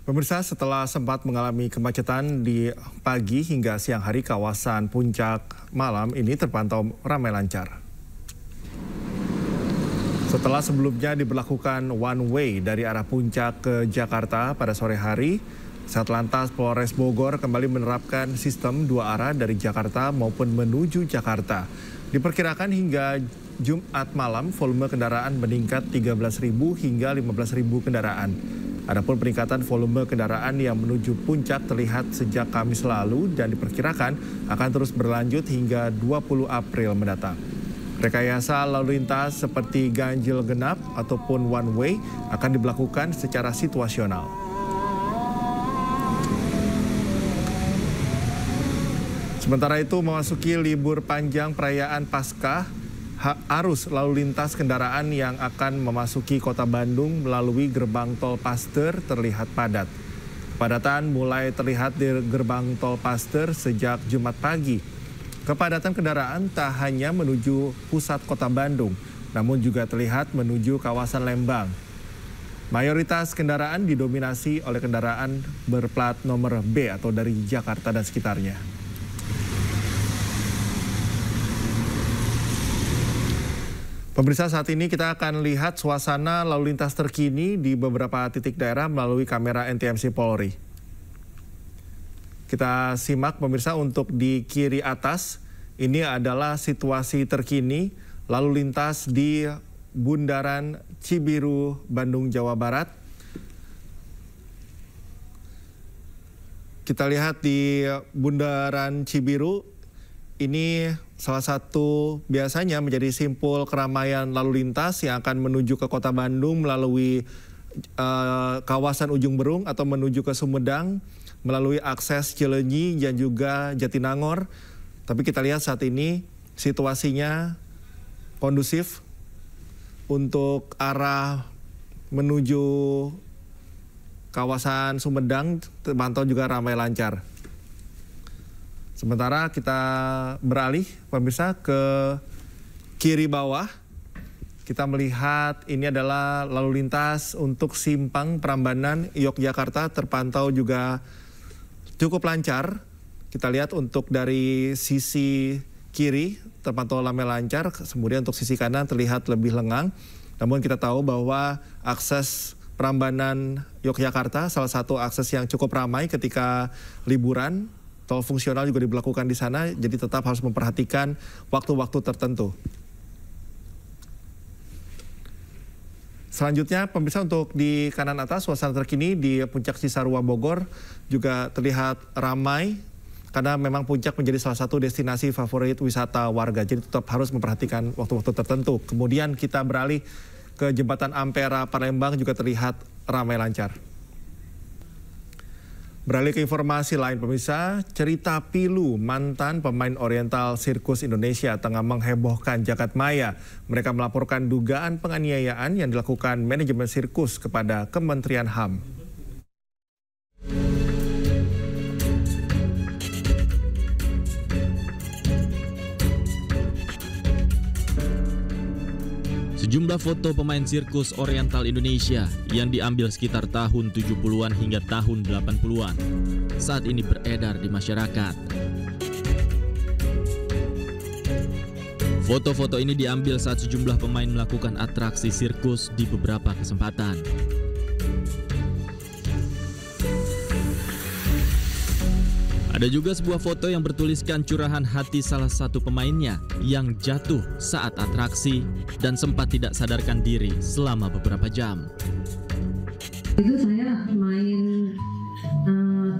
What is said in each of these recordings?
Pemirsa, setelah sempat mengalami kemacetan di pagi hingga siang hari, kawasan Puncak malam ini terpantau ramai lancar. Setelah sebelumnya diberlakukan one way dari arah Puncak ke Jakarta pada sore hari, Satlantas Polres Bogor kembali menerapkan sistem dua arah dari Jakarta maupun menuju Jakarta. Diperkirakan hingga Jumat malam volume kendaraan meningkat 13.000 hingga 15.000 kendaraan. Adapun peningkatan volume kendaraan yang menuju puncak terlihat sejak Kamis lalu dan diperkirakan akan terus berlanjut hingga 20 April mendatang. Rekayasa lalu lintas seperti ganjil genap ataupun one way akan diberlakukan secara situasional. Sementara itu memasuki libur panjang perayaan Paskah, arus lalu lintas kendaraan yang akan memasuki kota Bandung melalui gerbang tol Paster terlihat padat. Kepadatan mulai terlihat di gerbang tol Paster sejak Jumat pagi. Kepadatan kendaraan tak hanya menuju pusat kota Bandung, namun juga terlihat menuju kawasan Lembang. Mayoritas kendaraan didominasi oleh kendaraan berplat nomor B atau dari Jakarta dan sekitarnya. Pemirsa, saat ini kita akan lihat suasana lalu lintas terkini di beberapa titik daerah melalui kamera NTMC Polri. Kita simak pemirsa untuk di kiri atas, ini adalah situasi terkini lalu lintas di Bundaran Cibiru, Bandung, Jawa Barat. Kita lihat di Bundaran Cibiru. Ini salah satu biasanya menjadi simpul keramaian lalu lintas yang akan menuju ke kota Bandung melalui kawasan Ujung Berung atau menuju ke Sumedang melalui akses Cileunyi dan juga Jatinangor. Tapi kita lihat saat ini situasinya kondusif untuk arah menuju kawasan Sumedang terpantau juga ramai lancar. Sementara kita beralih pemirsa ke kiri bawah, kita melihat ini adalah lalu lintas untuk simpang Prambanan Yogyakarta terpantau juga cukup lancar. Kita lihat untuk dari sisi kiri terpantau ramai lancar, kemudian untuk sisi kanan terlihat lebih lengang. Namun kita tahu bahwa akses Prambanan Yogyakarta salah satu akses yang cukup ramai ketika liburan. Tol fungsional juga diberlakukan di sana, jadi tetap harus memperhatikan waktu-waktu tertentu. Selanjutnya, pemirsa, untuk di kanan atas, suasana terkini di Puncak Cisarua Bogor juga terlihat ramai, karena memang Puncak menjadi salah satu destinasi favorit wisata warga, jadi tetap harus memperhatikan waktu-waktu tertentu. Kemudian kita beralih ke Jembatan Ampera Palembang juga terlihat ramai lancar. Beralih ke informasi lain pemirsa, cerita pilu mantan pemain Oriental Sirkus Indonesia tengah menghebohkan jagat maya. Mereka melaporkan dugaan penganiayaan yang dilakukan manajemen sirkus kepada Kementerian HAM. Sejumlah foto pemain sirkus Oriental Indonesia yang diambil sekitar tahun 70-an hingga tahun 80-an saat ini beredar di masyarakat. Foto-foto ini diambil saat sejumlah pemain melakukan atraksi sirkus di beberapa kesempatan. Ada juga sebuah foto yang bertuliskan curahan hati salah satu pemainnya yang jatuh saat atraksi dan sempat tidak sadarkan diri selama beberapa jam. Itu saya main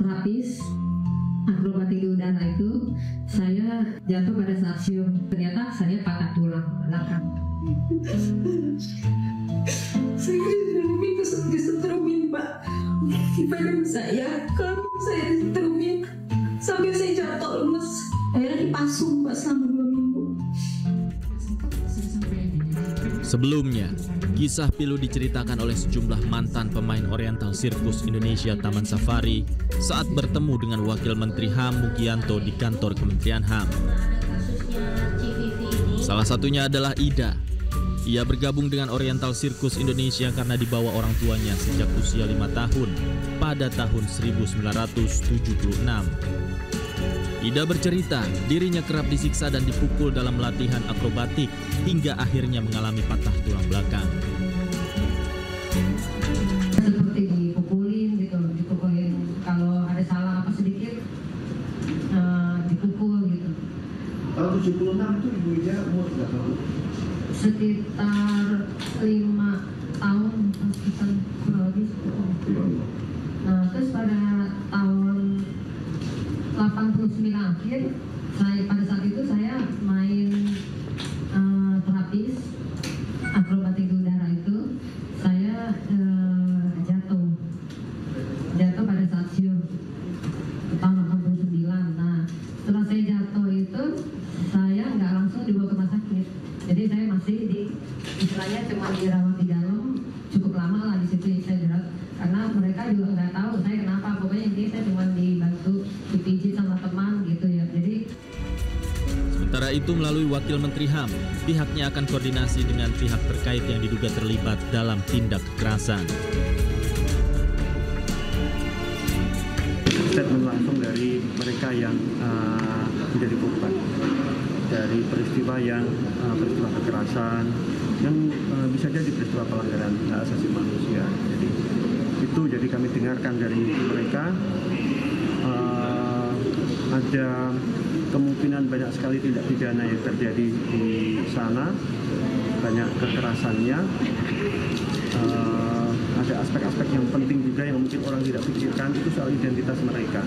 terapis akrobatik di udara itu, saya jatuh pada saat sium. Ternyata saya patah tulang belakang. Saya disetrumin, Pak. Di badan saya, kalau saya disetrumin sampai saya jatuh lemes. Akhirnya dipasung, Pak, selama 2 minggu. Sebelumnya, kisah pilu diceritakan oleh sejumlah mantan pemain Oriental Sirkus Indonesia Taman Safari saat bertemu dengan Wakil Menteri HAM Mugianto di kantor Kementerian HAM. Salah satunya adalah Ida. Ia bergabung dengan Oriental Circus Indonesia karena dibawa orang tuanya sejak usia 5 tahun pada tahun 1976. Ida bercerita, dirinya kerap disiksa dan dipukul dalam latihan akrobatik hingga akhirnya mengalami patah tulang belakang. Seperti dipukulin gitu, dipukulin kalau ada salah apa sedikit dipukul gitu. Tahun 76 itu Ibu Ida umur berapa? Sekitar 5 tahun, sekitar kurang lebih 10. Nah, terus pada tahun 89 akhir, pada saat itu saya main terapis akrobatik di udara itu, saya jatuh pada saat show tahun 89. Nah, setelah saya jatuh itu, saya nggak langsung dibawa ke rumah sakit. Jadi saya masih istilahnya cuma dirawat di dalam, cukup lama lah di situ saya dirawat. Karena mereka juga nggak tahu saya kenapa, pokoknya intinya saya cuma dibantu dipijit sama teman gitu ya. Jadi Sementara itu melalui Wakil Menteri HAM, pihaknya akan koordinasi dengan pihak terkait yang diduga terlibat dalam tindak kekerasan. Statement langsung dari mereka yang menjadi korban dari peristiwa kekerasan yang bisa jadi peristiwa pelanggaran hak asasi manusia. Jadi kami dengarkan dari mereka ada kemungkinan banyak sekali tindak pidana yang terjadi di sana, banyak kekerasannya. Ada aspek-aspek yang penting juga yang mungkin orang tidak pikirkan, itu soal identitas mereka.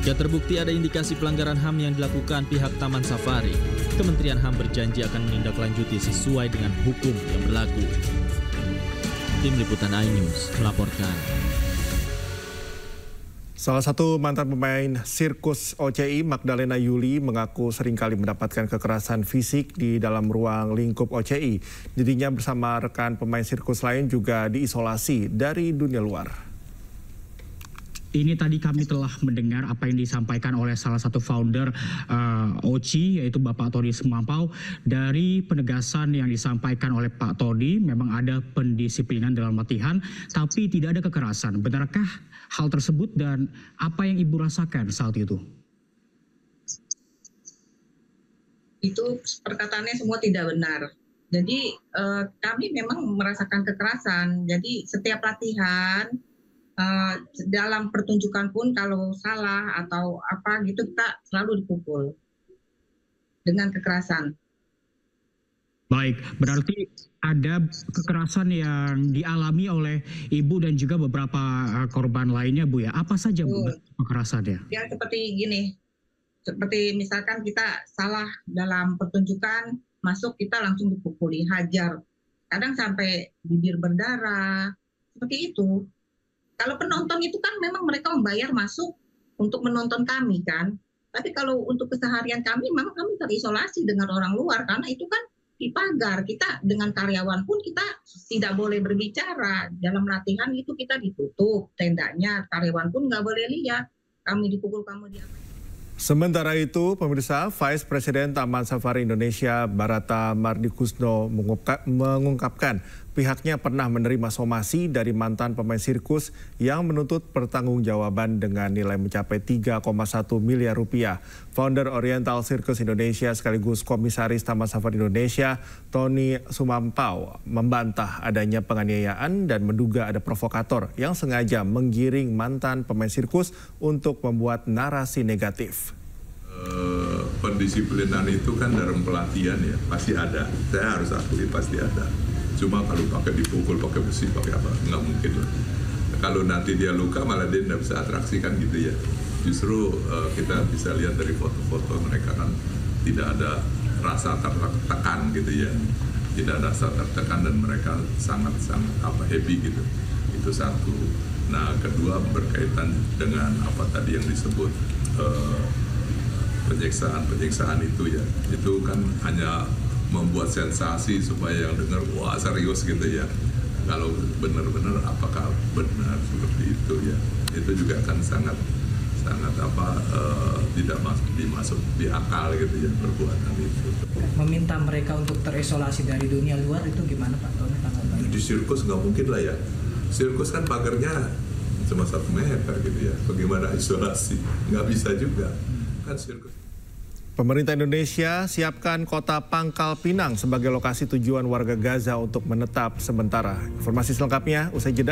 Jika terbukti ada indikasi pelanggaran HAM yang dilakukan pihak Taman Safari, Kementerian HAM berjanji akan menindaklanjuti sesuai dengan hukum yang berlaku. Tim Liputan iNews melaporkan. Salah satu mantan pemain sirkus OCI, Magdalena Yuli, mengaku seringkali mendapatkan kekerasan fisik di dalam ruang lingkup OCI. Dirinya bersama rekan pemain sirkus lain juga diisolasi dari dunia luar. Ini tadi kami telah mendengar apa yang disampaikan oleh salah satu founder OCI, yaitu Bapak Todi Semampau. Dari penegasan yang disampaikan oleh Pak Todi, memang ada pendisiplinan dalam latihan, tapi tidak ada kekerasan. Benarkah hal tersebut dan apa yang Ibu rasakan saat itu? Itu perkataannya semua tidak benar. Jadi kami memang merasakan kekerasan. Jadi setiap latihan, dalam pertunjukan pun kalau salah atau apa gitu kita selalu dipukul dengan kekerasan. Baik, berarti ada kekerasan yang dialami oleh Ibu dan juga beberapa korban lainnya, Bu ya. Apa saja Bu kekerasannya? Ya seperti gini, seperti misalkan kita salah dalam pertunjukan, masuk kita langsung dipukuli, hajar. Kadang sampai bibir berdarah, seperti itu. Kalau penonton itu kan memang mereka membayar masuk untuk menonton kami kan. Tapi kalau untuk keseharian kami, memang kami terisolasi dengan orang luar. Karena itu kan di pagar. Kita dengan karyawan pun kita tidak boleh berbicara. Dalam latihan itu kita ditutup tendanya. Karyawan pun nggak boleh lihat. Kami dipukul, kamu diapain. Sementara itu, pemirsa, Vice Presiden Taman Safari Indonesia Barata Mardikusno mengungkapkan pihaknya pernah menerima somasi dari mantan pemain sirkus yang menuntut pertanggungjawaban dengan nilai mencapai 3,1 miliar rupiah. Founder Oriental Circus Indonesia sekaligus Komisaris Taman Safari Indonesia, Tony Sumampau, membantah adanya penganiayaan dan menduga ada provokator yang sengaja menggiring mantan pemain sirkus untuk membuat narasi negatif. Pendisiplinan itu kan dalam pelatihan ya, pasti ada. Saya harus akui pasti ada. Cuma kalau pakai dipukul, pakai besi, pakai apa, nggak mungkin lah. Kalau nanti dia luka malah dia nggak bisa atraksi kan gitu ya. Justru kita bisa lihat dari foto-foto mereka kan tidak ada rasa tertekan gitu ya. Tidak ada rasa tertekan dan mereka sangat-sangat happy gitu. Itu satu. Nah kedua berkaitan dengan apa tadi yang disebut penyiksaan itu ya. Itu kan hanya membuat sensasi supaya yang dengar wah serius gitu ya. Kalau benar-benar apakah benar seperti itu ya, itu juga akan sangat sangat tidak masuk di akal gitu ya perbuatan itu. Meminta mereka untuk terisolasi dari dunia luar itu gimana Pak Tony? Di sirkus nggak mungkin lah ya. Sirkus kan pagarnya cuma 1 meter gitu ya. Bagaimana isolasi? Nggak bisa juga. Kan sirkus. Pemerintah Indonesia siapkan kota Pangkal Pinang sebagai lokasi tujuan warga Gaza untuk menetap sementara. Informasi selengkapnya usai jeda.